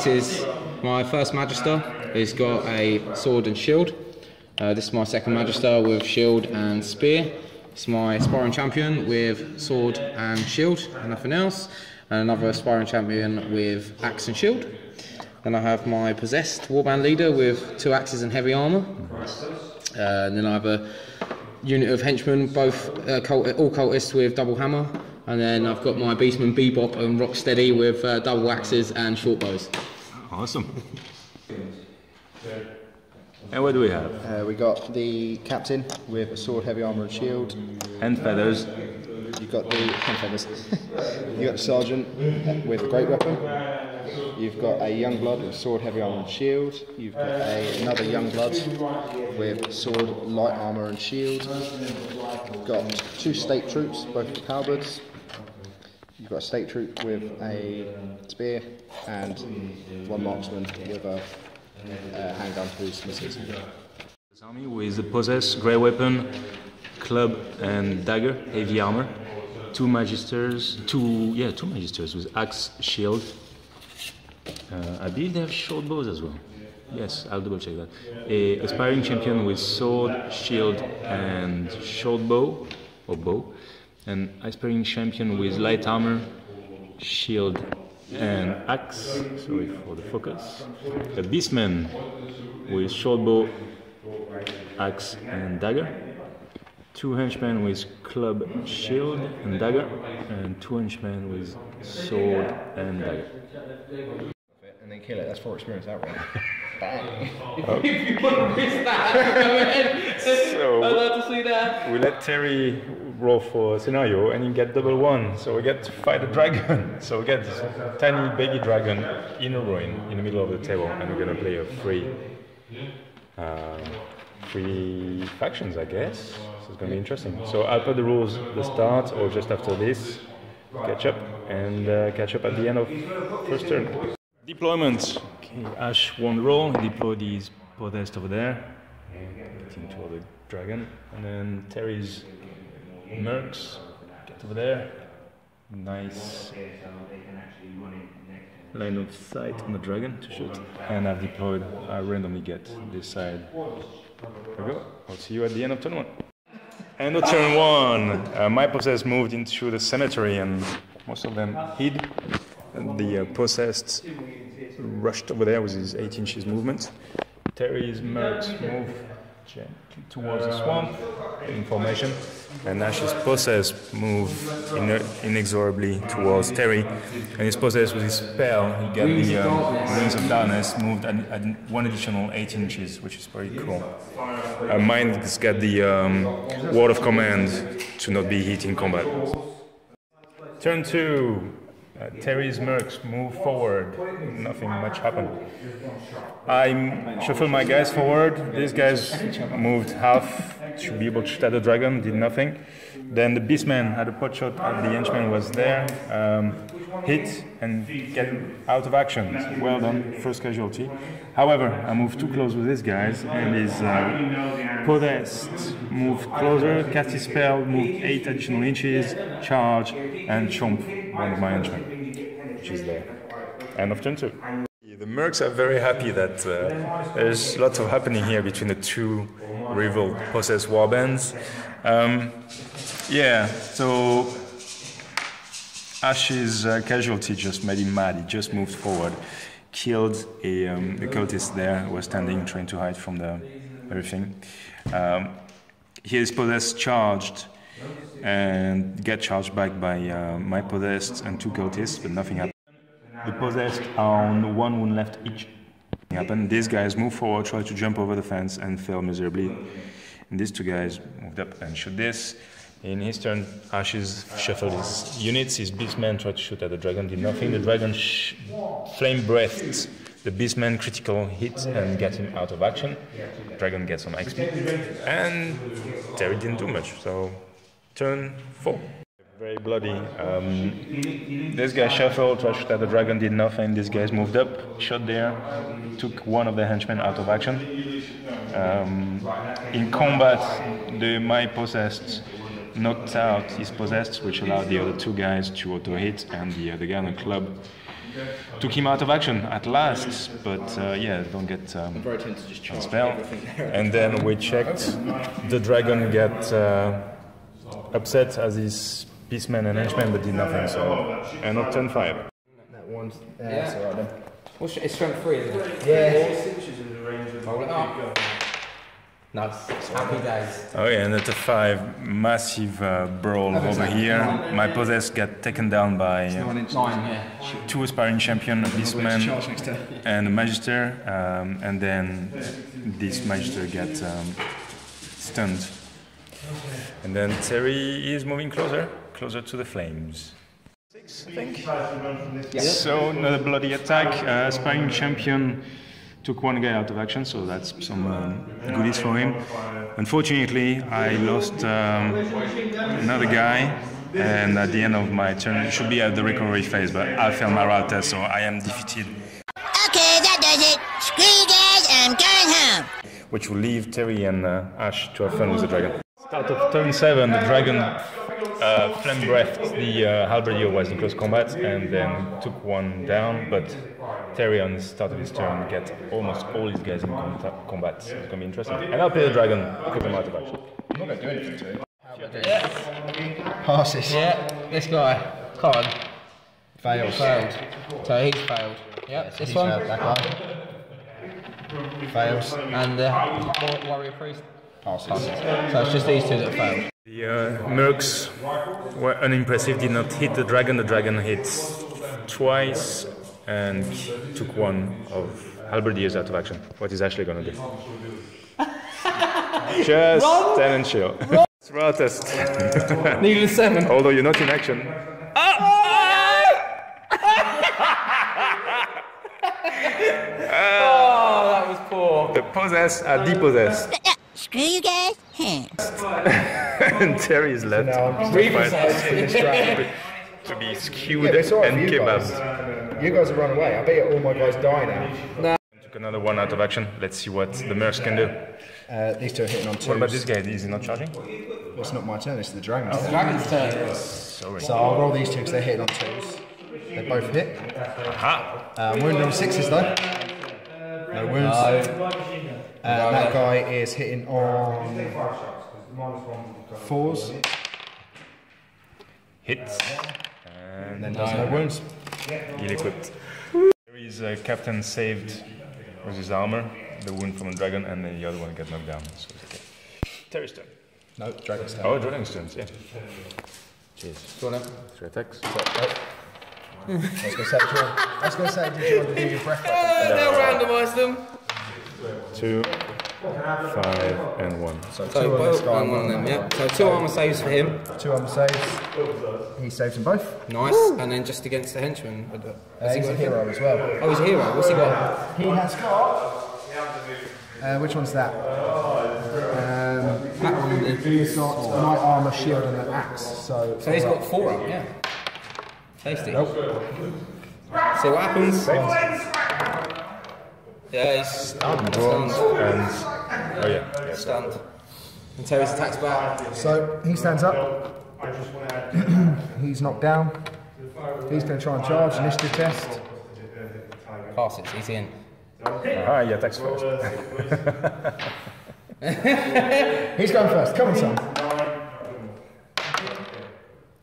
this is my first Magister. He's got a sword and shield. This is my second Magister with shield and spear. It's my sparring champion with sword and shield and nothing else. And another sparring champion with axe and shield. Then I have my possessed warband leader with 2 axes and heavy armour. And then I have a unit of henchmen, both all cultists with double hammer. And then I've got my beastman Bebop and Rocksteady with double axes and short bows. Awesome. And what do we have? We got the captain with a sword, heavy armour and shield. And feathers. You've got the feathers. You've got the sergeant with a great weapon. You've got a young blood with sword, heavy armour and shield. You've got another young blood with sword, light armour and shield. You've got 2 state troops, both with halberds. You've got a state troop with a spear and 1 marksman with a handgun who's missiles. This army with a possessed grey weapon, club and dagger, heavy armor. 2 magisters, 2 magisters with axe, shield. I believe they have short bows as well. Yes, I'll double check that. A aspiring champion with sword, shield and short bow or bow. An aspiring champion with light armor, shield and axe, sorry for the focus. A beastman with short bow, axe and dagger. 2 henchmen with club, shield and dagger. And 2 henchmen with sword and dagger. And then kill it, that's 4 experience outright. Bang! If you want to miss that, so I'd love to see that. We let Terry roll for a scenario and he get double 1, so we get to fight a dragon. So we get this tiny baby dragon in a ruin in the middle of the table, and we're gonna play a free factions, I guess. So it's gonna be interesting. So I'll put the rules at the start or just after this. Catch up at the end of first turn. Deployment. Okay, Ash won roll. He deployed his possessed over there. Into the dragon, and then Terry's Mercs, get over there. Nice line of sight on the dragon to shoot. And I've deployed, I randomly get this side. There we go. I'll see you at the end of turn 1. End of turn 1. My possessed moved into the cemetery and most of them hid. And the possessed rushed over there with his 8 inches movement. Terry's Mercs move gently towards the swamp in formation, and Ash's possessed move inexorably towards Terry, and his possessed with his spell, he got the Rings of Darkness, moved at 1 additional 8 inches, which is very cool. Mine's got the word of command to not be hit in combat. Turn 2. Terry's Mercs move forward. Nothing much happened. I shuffled my guys forward. These guys moved half to be able to shoot at the dragon, did nothing. Then the beastman had a pot shot at the henchman was there, hit and get out of action. Well done, first casualty. However, I moved too close with these guys, and his possessed moved closer, cast his spell, moved 8 additional inches, charge, and chomp one of my henchmen, which is there. End of turn 2. The Mercs are very happy that there's lots of happening here between the 2 rival possessed warbands. Yeah, so Ash's casualty just made him mad. He just moved forward, killed a cultist there who was standing, trying to hide from the everything. His possessed charged and get charged back by my possessed and 2 cultists, but nothing happened. The possessed are on 1 wound left each. Nothing happened. These guys moved forward, tried to jump over the fence and failed miserably. And these 2 guys moved up and shoot this. In his turn, Ashes shuffled his units. His beastman tried to shoot at the dragon, did nothing. The dragon flame-breathed. The beastman critical hit and get him out of action. The dragon gets some XP. And Terry didn't do much, so turn 4. Very bloody. This guy shuffled, tried to shoot at the dragon, did nothing. These guys moved up, shot there, took one of the henchmen out of action. In combat, my possessed knocked out his possessed, which allowed the other 2 guys to auto-hit, and the guy on the club took him out of action at last, but yeah, don't get I'm very tempted to just charge spell. everything there. And then we checked, the dragon get upset as his beastman and henchman, but did nothing, so end of turn 5. That one's that's alright then. What's it's strength 3, isn't it? Yeah. Hold it up. Nice. Happy days. Oh yeah, and at the 5, massive brawl over here. My possessed got taken down by 9, yeah. 2 aspiring champion, a beastman Charge next turn. and a magister, and then this magister got stunned. And then Terry is moving closer to the flames. 6, I think. Yeah. So another bloody attack. Aspiring champion took one guy out of action, so that's some goodies for him. Unfortunately, I lost another guy, and at the end of my turn, it should be at the recovery phase, but I failed my route test, so I am defeated. Okay, that does it. Screw you guys, I'm going home. Which will leave Terry and Ash to have fun with the dragon. Start of turn 7, the dragon flame breathed the halberdier was in close combat and then took one down, but Terry on the start of his turn get almost all his guys in combat. So it's going to be interesting. And I'll play the dragon, put him out of action. I'm not going to do anything to it. Passes. Yeah, this guy. Come on. Fails. Failed. So he's failed. Yep, this He's one. failed, that guy. Fails. And warrior priest. Passes. So it's just these two that failed. The Mercs were unimpressive, did not hit the dragon. The dragon hit twice and took one of halberdiers out of action. What is Ashley going to do? Just stand and chill. It's raw test. Needed a 7. Although you're not in action. Oh, that was poor. The possessed are depossessed. Screw you guys, And Terry is left to be skewed Yeah, but it's alright and for you guys. kebabs. You guys have run away. I bet all my guys die now. Took another one out of action. Let's see what the Mercs can do. These two are hitting on 2s. What about this guy? Is he not charging? It's not my turn, it's the dragon's turn. Dragon's turn. Sorry. So I'll roll these two because they're hitting on 2s. They both hit. Aha! Wounded on 6s though. No wounds. That guy is hitting on 4s. Hits. And then does no wounds. Ill-equipped. Terry's captain saved with his armor the wound from a dragon, and then the other one got knocked down. So it's okay. Terry's turn. No, dragon's turn. Oh, dragon's turn, yeah. Cheers. Go on then. 3 attacks. I was going to say, did you want to do your breath? They'll randomise them. 2, 5, and 1. So So 2 on this guy. one of them, yeah. So 2 armor saves for him. 2 armor saves. He saves them both. Nice. And then just against the henchman. He's a hero as well. Oh, he's a hero. What's he got? He has got. Which one's that? That one. He's got knight armor, shield, and an axe. So So he's got 4 up, yeah. Tasty. Nope. See what happens. Yeah, he's stunned. And, oh yeah. Stunned. And Terry's attacks back. So he stands up. He's knocked down. He's going to try and charge. Initiative test. Passes, he's in. Ah, he attacks first. He's going first. Come on, son.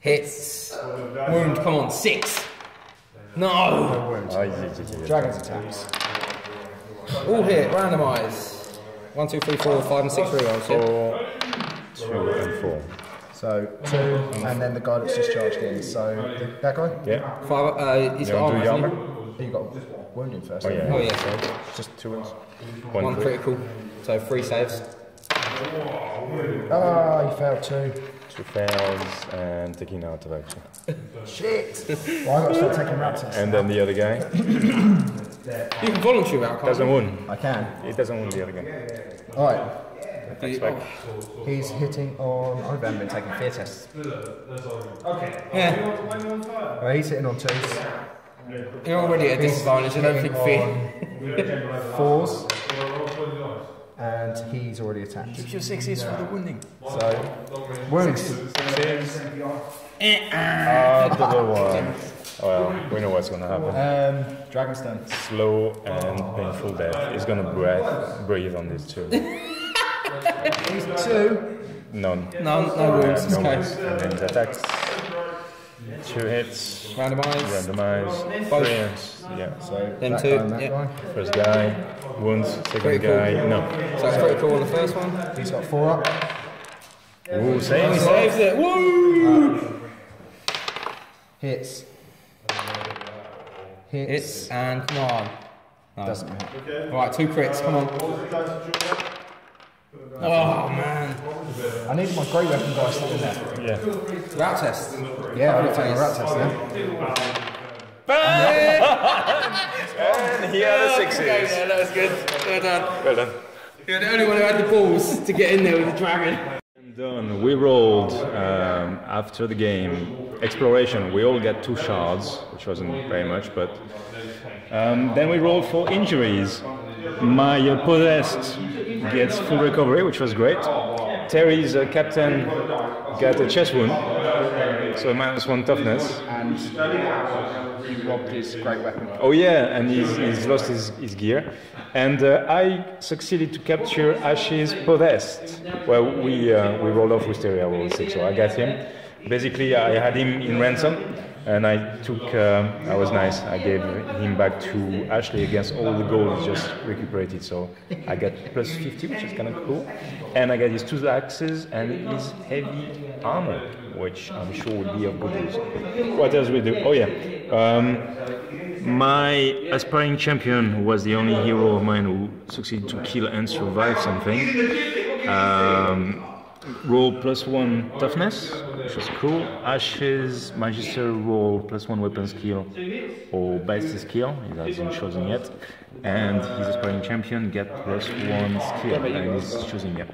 Hits. Wound, come on, 6. No! Ah, Dragon's attacks. All hit, randomise. 1, 2, 3, 4, 5, and 6 rerolls, yeah? 4, 2, and 4. So 2, and then the guy that's just charged in. So that guy? Yeah. 5, he's You got want to do armor, the hasn't armor? You got wounded first. Oh yeah. he? Oh yeah, so Just 2 wounds. 1 critical, so 3 saves. Ah, he failed 2. 2 fails and taking out of action. Shit! Well, I've got to start taking route tests. And then the other guy You can volunteer out, can't doesn't you? wound. I can. It doesn't wound the other guy. Alright. Attacks back. He's hitting on. I haven't been taking fear tests. Yeah, Well, he's hitting on 2s. you're already at a disadvantage, I don't think fear. 4s. And he's already attacked. Your 6s for the wounding. So, wounds. Double 1. Well, we know what's gonna happen. Dragonstone. Slow and painful death. He's gonna breathe on this too. These 2. None. No wounds. No Okay. wounds. And then he attacks. 2 hits. Randomise. Randomise. Both. 3 hits. Yeah. So Them that 2. guy and that Yeah. guy. First guy. Wounds. Second Critical. guy. No. So critical on the first one. He's got 4 up. Ooh, saves. He saves it. Woo! Hits. Hits and come on. No. Doesn't hit. Right, 2 crits. Come on. Oh man. I needed my great weapon guy still in there. Yeah. Rat test. Yeah, I'm taking a rat test now. And he had a 6 Okay, hits. yeah, that was good. Well done. Well done. You're the only one who had the balls to get in there with the dragon. Done. We rolled after the game exploration. We all got 2 shards, which wasn't very much, but then we rolled for injuries. My possessed gets full recovery, which was great. Terry's captain got a chest wound, so -1 toughness. And you robbed his great weapon. Oh yeah, and he's lost his gear. And I succeeded to capture Ash's possessed. Well, we rolled off with Terry, I rolled 6, so I got him. Basically, I had him in ransom, and I took, I was nice, I gave him back to Ashley against all the gold he just recuperated, so I got +50, which is kind of cool. And I got his 2 axes and his heavy armor, which I'm sure will be of good use. What else we do? Oh yeah. My aspiring champion was the only hero of mine who succeeded to kill and survive something. Roll +1 toughness, which was cool. Ash's Magister roll +1 weapon skill or ballistic skill, he hasn't chosen yet. And his aspiring champion get +1 skill, and he's choosing yet.